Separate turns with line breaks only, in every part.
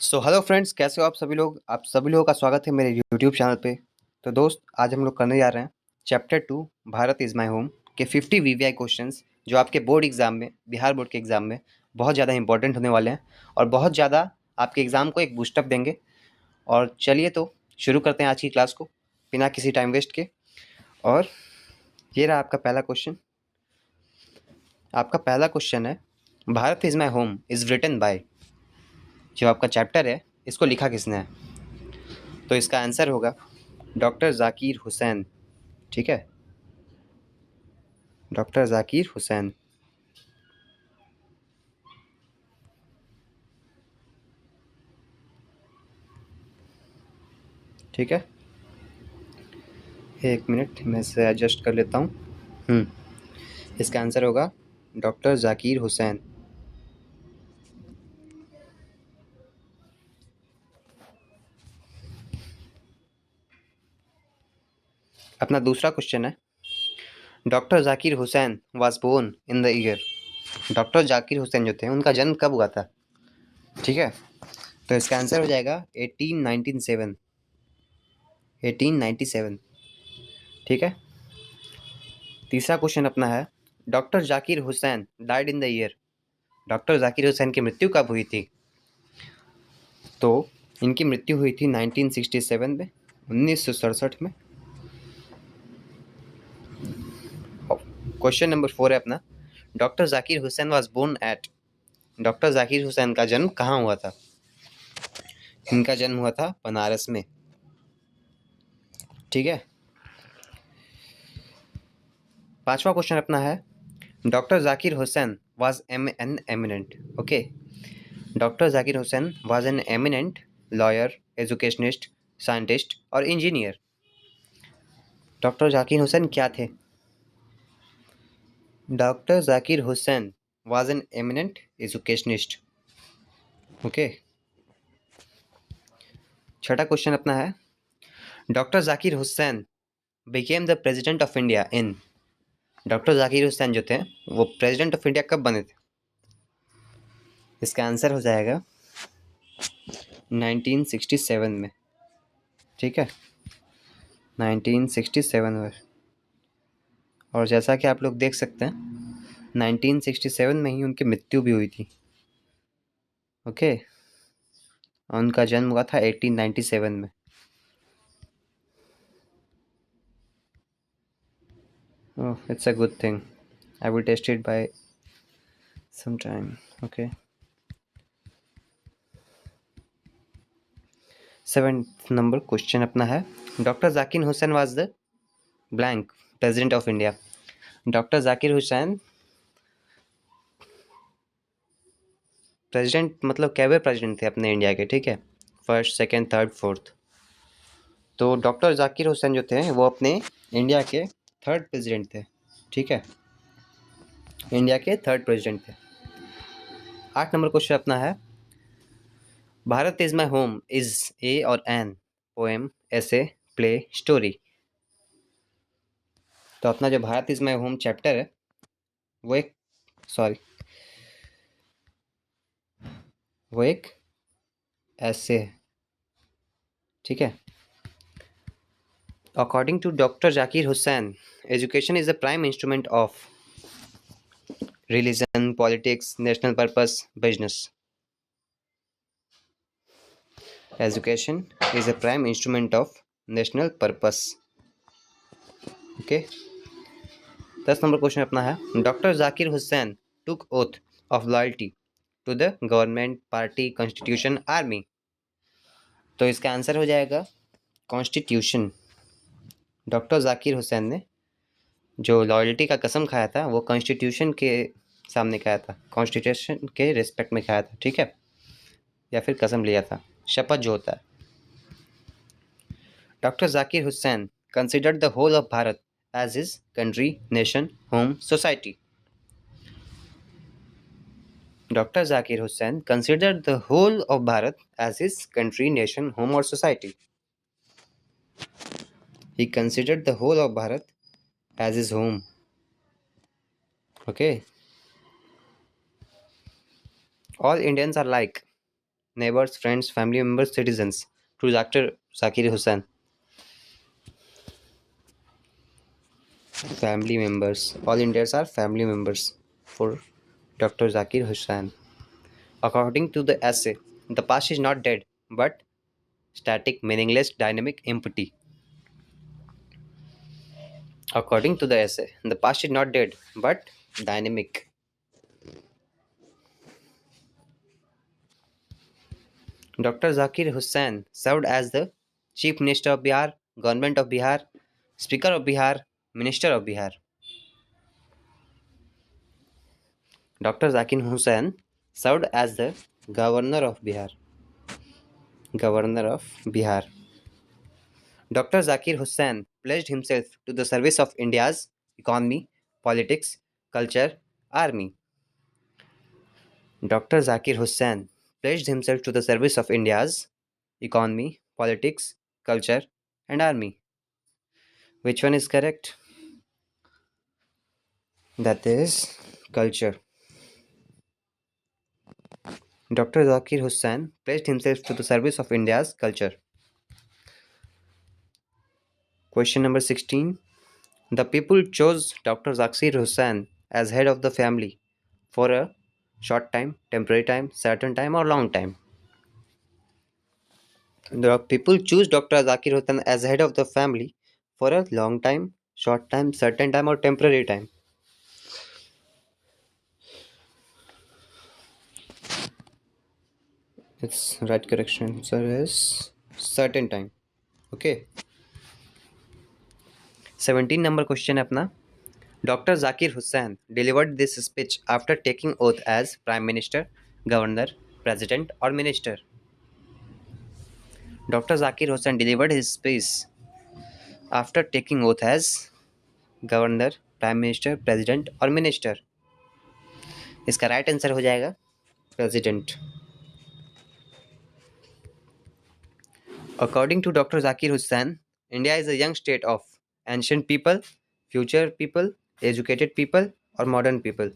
Hello friends, कैसे हो आप सभी लोगों का स्वागत है मेरे यूट्यूब चैनल पे। तो दोस्त, आज हम लोग करने जा रहे हैं chapter 2 Bharat is my home के 50 वीवीआई क्वेश्चंस, जो आपके बोर्ड एग्जाम में, बिहार बोर्ड के एग्जाम में बहुत ज़्यादा इंपॉर्टेंट होने वाले हैं और बहुत ज़्यादा आपके एग्ज़ाम को एक बूस्टअप देंगे। और चलिए तो शुरू करते हैं आज की क्लास को बिना किसी टाइम वेस्ट के। और ये रहा आपका पहला क्वेश्चन। आपका पहला क्वेश्चन है, Bharat is my home is written by, जो आपका चैप्टर है इसको लिखा किसने है? तो इसका आंसर होगा डॉक्टर जाकिर हुसैन। ठीक है, डॉक्टर जाकिर हुसैन। ठीक है, एक मिनट मैं इसे एडजस्ट कर लेता हूँ। इसका आंसर होगा डॉक्टर जाकिर हुसैन। अपना दूसरा क्वेश्चन है, doctor Zakir Hussain was born in the year. Doctor Zakir Hussain जो थे उनका जन्म कब हुआ था? ठीक है, तो इसका आंसर हो जाएगा 1897। 1897। ठीक है, तीसरा क्वेश्चन अपना है, doctor Zakir Hussain died in the year. Doctor Zakir Hussain की मृत्यु कब हुई थी? तो इनकी मृत्यु हुई थी 1967 में, 1967 में। क्वेश्चन नंबर 4 है अपना, doctor Zakir Hussain was born at. Doctor Zakir Hussain का जन्म कहाँ हुआ था? इनका जन्म हुआ था बनारस में। ठीक है, पांचवा क्वेश्चन अपना है, doctor Zakir Hussain was an eminent. Okay, doctor Zakir Hussain was an eminent lawyer, educationist, scientist और इंजीनियर। डॉक्टर जाकिर हुसैन क्या थे? Doctor Zakir Hussain was an eminent educationist. Okay, छठा क्वेश्चन अपना है, doctor Zakir Hussain became the president of India in. Doctor Zakir Hussain जो थे वो प्रेसिडेंट ऑफ इंडिया कब बने थे? इसका आंसर हो जाएगा 1967 में। ठीक है, 1967 में। और जैसा कि आप लोग देख सकते हैं 1967 में ही उनकी मृत्यु भी हुई थी। ओके, उनका जन्म हुआ था 1897 में। Oh, it's a good thing, I will test it by some time. Okay, 7th number question अपना है, doctor Zakir Hussain was the blank president of India. Doctor Zakir Hussain president मतलब कैवे प्रेसिडेंट थे अपने इंडिया के। ठीक है, फर्स्ट, सेकंड, थर्ड, फोर्थ। तो डॉक्टर जाकिर हुसैन जो थे वो अपने इंडिया के थर्ड प्रेसिडेंट थे। ठीक है, इंडिया के थर्ड प्रेसिडेंट थे। 8 नंबर क्वेश्चन अपना है, Bharat is my home is a और एन पोएम, ऐसे, प्ले, स्टोरी। तो अपना जो Bharat is my home chapter है वो एक, सॉरी, वो एक ऐसे है। ठीक है, according to doctor Zakir Hussain, education is the prime instrument of religion, politics, national purpose, business. Education is a prime instrument of national purpose. Okay, 10 number question अपना है, doctor Zakir Hussain took oath of loyalty to the government, party, constitution, army. तो इसका answer हो जाएगा constitution. Doctor Zakir Hussain ने जो loyalty का कसम खाया था वो कॉन्स्टिट्यूशन के सामने खाया था, कॉन्स्टिट्यूशन के रिस्पेक्ट में खाया था। ठीक है, या फिर कसम लिया था, शपथ जो होता है। Doctor Zakir Hussain considered the whole of Bharat as his country, nation, home, society. Dr. Zakir Hussain considered the whole of Bharat as his country, nation, home or society. He considered the whole of Bharat as his home. Okay. All Indians are like. neighbors, friends, family members, citizens to Dr. Zakir Hussain? Family members. All Indians are family members for Dr. Zakir Hussain. According to the essay, the past is not dead, but static, meaningless, dynamic, empty. According to the essay, the past is not dead, but dynamic. Dr. Zakir Hussain served as the Chief Minister of Bihar, Government of Bihar, Speaker of Bihar, Minister of Bihar. Dr. Zakir Hussain served as the Governor of Bihar. Governor of Bihar. Dr. Zakir Hussain pledged himself to the service of India's economy, politics, culture, army. Dr. Zakir Hussain pledged himself to the service of India's economy, politics, culture, and army. Which one is correct? That is culture. Dr. Zakir Hussain pledged himself to the service of India's culture. Question number 16. The people chose Dr. Zakir Hussain as head of the family for a short time, temporary time, certain time, or long time. The people choose Dr. Zakir Hussain as head of the family for a long time, short time, certain time, or temporary time. Its right correction answer is certain time. Okay. 17 number question है अपना. Dr. Zakir Hussain delivered this speech after taking oath as Prime Minister, Governor, President, or Minister. Dr. Zakir Hussain delivered his speech after taking oath as Governor, Prime Minister, President, or Minister. इसका right answer हो जाएगा President. According to Dr. Zakir Hussain, India is a young state of ancient people, future people, educated people, or modern people.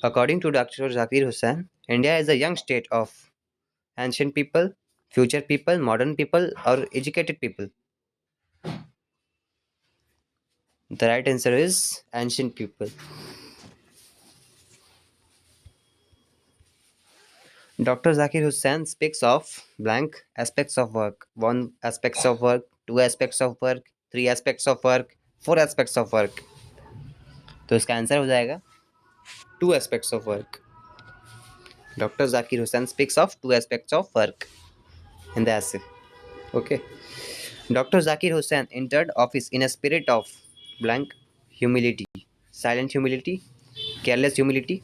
According to Dr. Zakir Hussain, India is a young state of ancient people, future people, modern people, or educated people. The right answer is ancient people. Dr. Zakir Hussain speaks of blank aspects of work. 1 aspects of work, 2 aspects of work, 3 aspects of work, 4 aspects of work. तो इसका answer हो जाएगा 2 aspects of work. Dr. Zakir Hussain speaks of 2 aspects of work in the essay. Okay. Dr. Zakir Hussain entered office in a spirit of blank humility, silent humility, careless humility,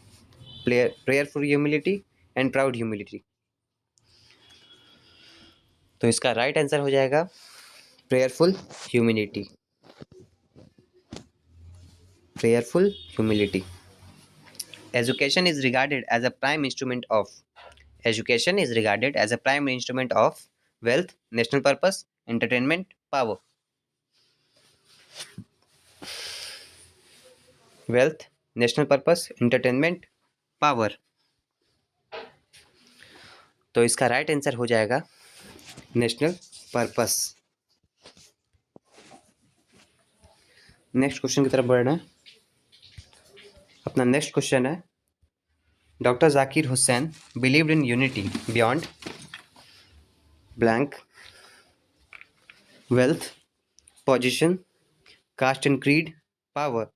prayerful humility, and proud humility. तो इसका right answer हो जाएगा prayerful humility. Prayerful humility. Education is regarded as a prime instrument of wealth, national purpose, entertainment, power. Wealth, national purpose, entertainment, power. तो इसका right answer हो जाएगा national purpose. Next question की तरफ बढ़ना है. अपना नेक्स्ट क्वेश्चन है doctor Zakir Hussain believed in unity beyond blank wealth, position, caste and creed, power.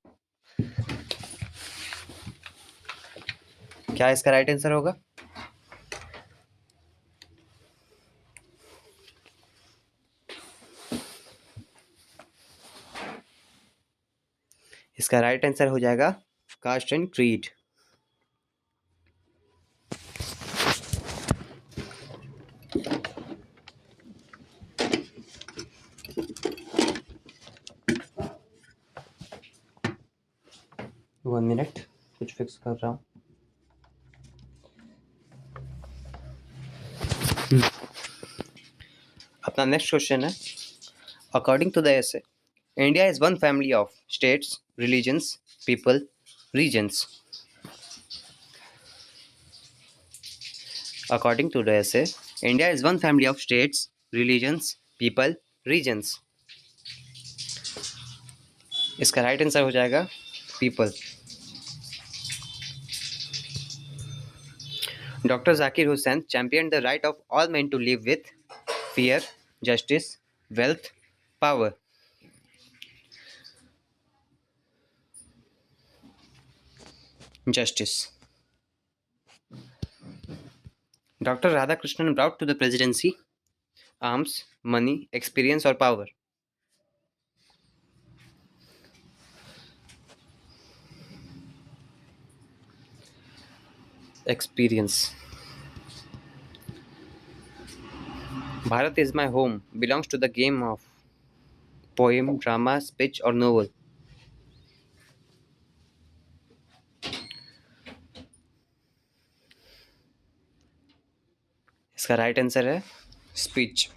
क्या इसका राइट आंसर होगा? इसका राइट आंसर हो जाएगा caste and creed. One minute, कुछ फिक्स कर रहा हूँ. अपना नेक्स्ट क्वेश्चन है according to the essay India is one family of states, religions, people, regions. According to the essay, India is one family of states, religions, people, regions. इसका right answer हो जाएगा people. Dr. Zakir Hussain championed the right of all men to live with fear, justice, wealth, power. Justice. Dr. Radhakrishnan brought to the presidency arms, money, experience, or power. Experience. Bharat is my home belongs to the game of poem, drama, speech, or novel. इसका right answer है speech.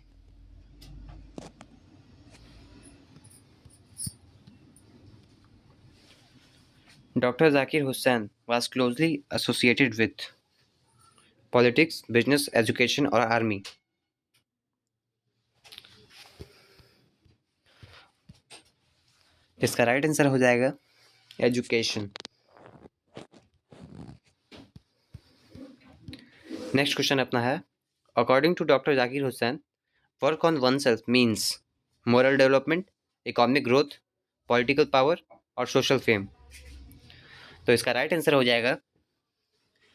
Dr. Zakir Hussain was closely associated with politics, business, education, or army. इसका right answer हो जाएगा education. Next question अपना है, according to doctor Zakir Hussain, work on one self means moral development, economic growth, political power और social fame. तो इसका right answer हो जाएगा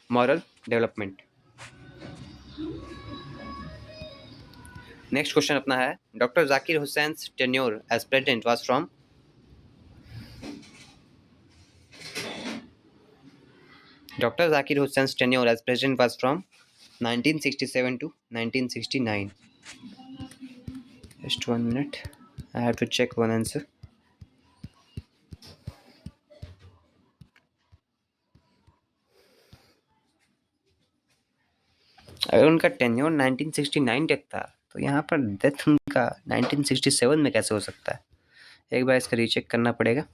मॉरल डेवलपमेंट. नेक्स्ट क्वेश्चन अपना है, doctor Zakir Hussain tenure as president was from. Dr. Zakir Hussain's tenure as president was from 1967 to 1969. Just 1 minute. I have to check one answer. अगर उनका tenure 1969 तक था तो यहाँ पर डेथ उनका 1967 में कैसे हो सकता है? एक बार इसका रीचेक करना पड़ेगा.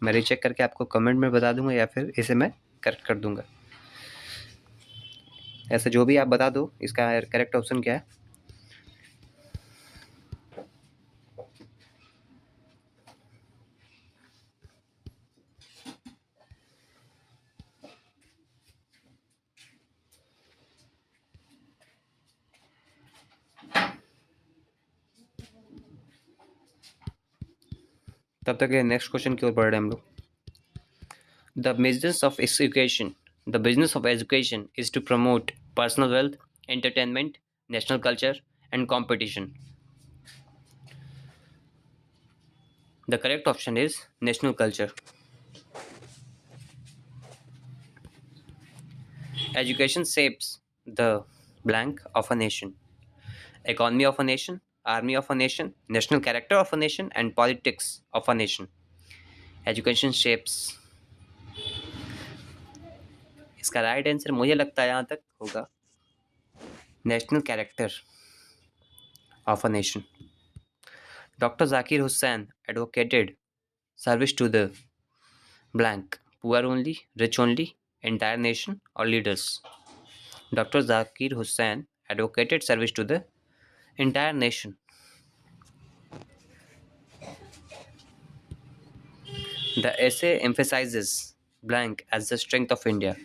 मैं रीचेक करके आपको कमेंट में बता दूंगा या फिर इसे मैं करेक्ट कर दूंगा. ऐसे जो भी आप बता दो इसका करेक्ट ऑप्शन क्या है. तब तक नेक्स्ट क्वेश्चन की ओर बढ़ रहे हैं हम लोग. The business of education. The business of education is to promote personal wealth, entertainment, national culture and competition. The correct option is national culture. Education shapes the blank of a nation. Economy of a nation, army of a nation, national character of a nation, and politics of a nation. Education shapes. इसका right answer मुझे लगता है यहाँ तक होगा national character of a nation. Dr. Zakir Hussain advocated service to the blank, poor only, rich only, entire nation, or leaders. Dr. Zakir Hussain advocated service to the entire nation. The essay emphasizes blank as the strength of India: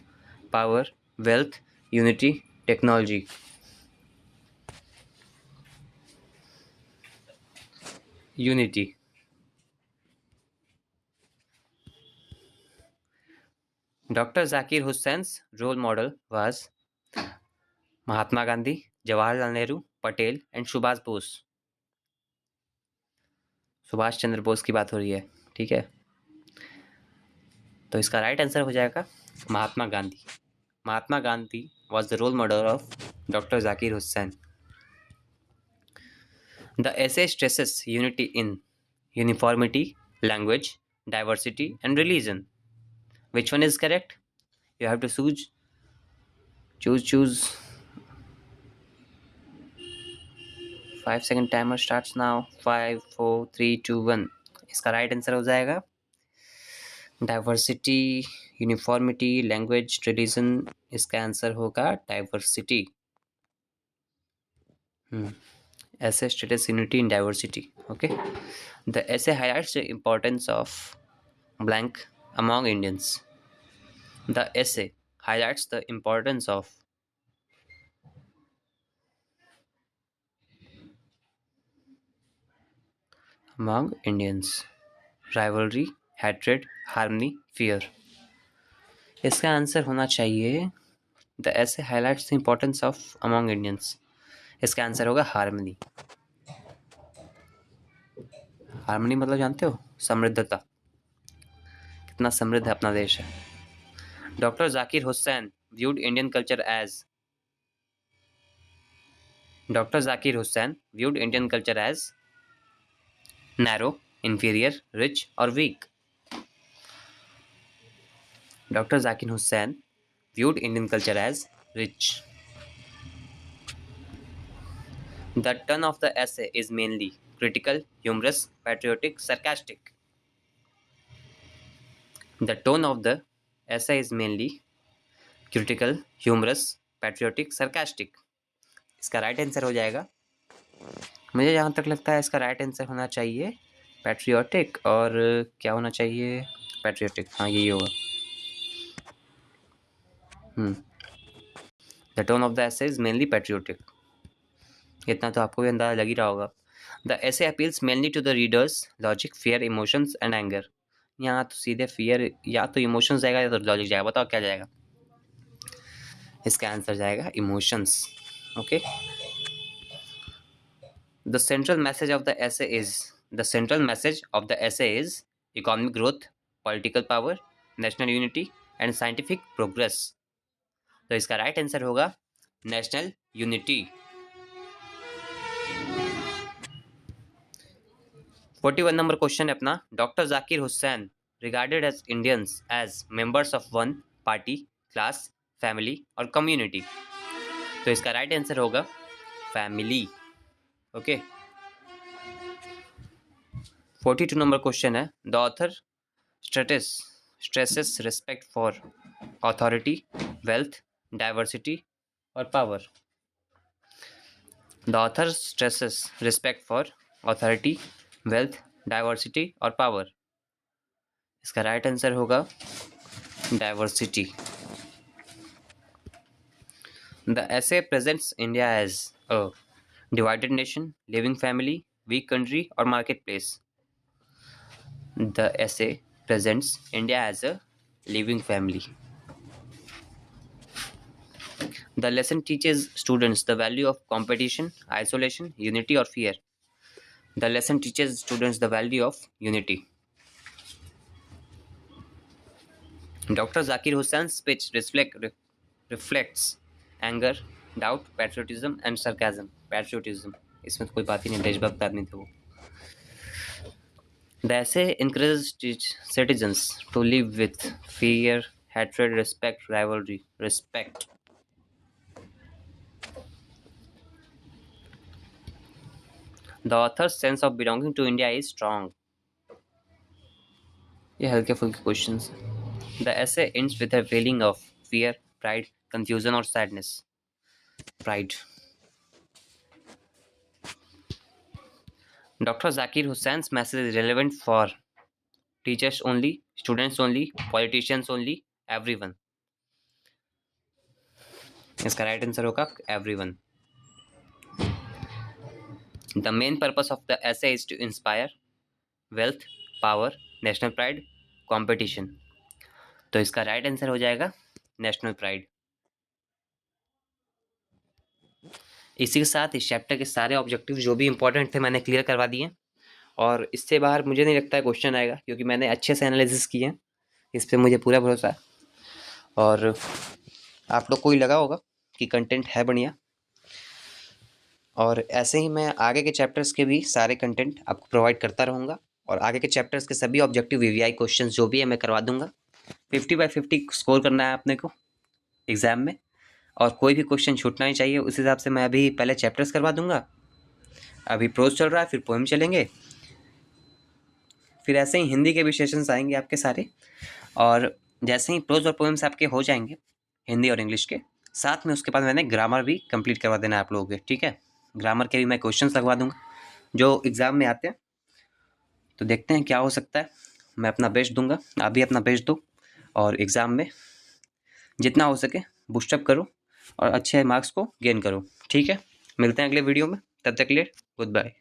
power, wealth, unity, technology. Unity. Dr. Zakir Hussain's role model was Mahatma Gandhi, Jawaharlal Nehru, Patel, and Subhash Bose. Subhash Chandra Bose की बात हो रही है, ठीक है. तो इसका right answer हो जाएगा Mahatma Gandhi. Mahatma Gandhi was the role model of Dr. Zakir Hussain. The essay stresses unity in uniformity, language, diversity, and religion. Which one is correct? You have to choose. 5-second timer starts now. 5, 4, 3, 2, 1. इसका right answer हो जाएगा diversity, uniformity, language, religion. इसका answer होगा diversity. Essay status unity in diversity. Okay. The essay highlights the importance of blank among Indians. The essay highlights the importance of among Indians. Rivalry, hatred, harmony, fear. इसका answer होना चाहिए the essay highlights the importance of among Indians. इसका answer होगा harmony. Harmony मतलब जानते हो? समृद्धता. कितना समृद्ध अपना देश है. Doctor Zakir Hussain viewed Indian culture as Dr. Zakir Hussain viewed Indian culture as narrow, inferior, rich, or weak. Dr. Zakir Hussain viewed Indian culture as rich. The tone of the essay is mainly critical, humorous, patriotic, sarcastic. The tone of the essay is mainly critical, humorous, patriotic, sarcastic. इसका right answer हो जाएगा, मुझे जहाँ तक लगता है इसका right answer होना चाहिए पैट्रियोटिक, और क्या होना चाहिए? पैट्रियोटिक. हाँ, यही होगा. The tone of the essay is mainly patriotic. इतना तो आपको भी अंदाजा लग ही रहा होगा. The essay appeals mainly to the readers logic, fear, emotions and anger. यहाँ तो सीधे फियर या तो इमोशंस जाएगा या तो लॉजिक जाएगा. बताओ क्या जाएगा? इसका आंसर जाएगा emotions. Okay. The central message of the essay is economic growth, political power, national unity and scientific progress. तो इसका राइट आंसर होगा नेशनल यूनिटी. 41 नंबर क्वेश्चन है अपना. Doctor Zakir Hussain regarded as Indians as members of one party, class, family और community. तो इसका right answer होगा family. Okay. 42 number question है. The author stresses respect for authority, wealth, diversity और power. The author stresses respect for authority, wealth, diversity और power. इसका right answer होगा diversity. The essay presents India as a divided nation, living family, weak country और market place. The essay presents India as a living family. The lesson teaches students the value of competition, isolation, unity or fear. The lesson teaches students the value of unity. Dr. Zakir Hussein's speech reflects anger, doubt, patriotism and sarcasm. Patriotism. इसमें तो कोई बात ही नहीं, देशभक्त आदमी थे वो. The essay encourages citizens to live with fear, hatred, respect, rivalry. Respect. The author's sense of belonging to India is strong. ये हल्के फुल्के questions. The essay ends with a feeling of fear, pride, confusion or sadness. Pride. Dr. Zakir Hussein's message is relevant for teachers only, students only, politicians only, everyone. इसका right answer होगा everyone. The main purpose of the essay is to inspire wealth, power, national pride, competition. तो इसका right answer हो जाएगा national pride. इसी के साथ इस चैप्टर के सारे ऑब्जेक्टिव जो भी इंपॉर्टेंट थे मैंने क्लियर करवा दिए, और इससे बाहर मुझे नहीं लगता है क्वेश्चन आएगा, क्योंकि मैंने अच्छे से एनालिसिस किए हैं. इस पर मुझे पूरा भरोसा है, और आप लोग को ही लगा होगा कि कंटेंट है बढ़िया. और ऐसे ही मैं आगे के चैप्टर्स के भी सारे कंटेंट आपको प्रोवाइड करता रहूँगा, और आगे के चैप्टर्स के सभी ऑब्जेक्टिव वीवीआई क्वेश्चन जो भी है मैं करवा दूंगा. 50/50 स्कोर करना है अपने को एग्ज़ाम में, और कोई भी क्वेश्चन छूटना नहीं चाहिए. उस हिसाब से मैं अभी पहले चैप्टर्स करवा दूंगा. अभी प्रोज चल रहा है, फिर पोएम चलेंगे, फिर ऐसे ही हिंदी के भी सेशंस आएंगे आपके सारे. और जैसे ही प्रोज और पोएम्स आपके हो जाएंगे हिंदी और इंग्लिश के साथ में, उसके बाद मैंने ग्रामर भी कंप्लीट करवा देना है आप लोगों के. ठीक है. ग्रामर के भी मैं क्वेश्चंस लगवा दूंगा जो एग्ज़ाम में आते हैं। तो देखते हैं क्या हो सकता है। मैं अपना बेस्ट दूंगा, आप भी अपना बेस्ट दो और एग्ज़ाम में जितना हो सके बूस्टअप करो और अच्छे मार्क्स को गेन करो। ठीक है, मिलते हैं अगले वीडियो में, तब तक के लिए गुड बाय।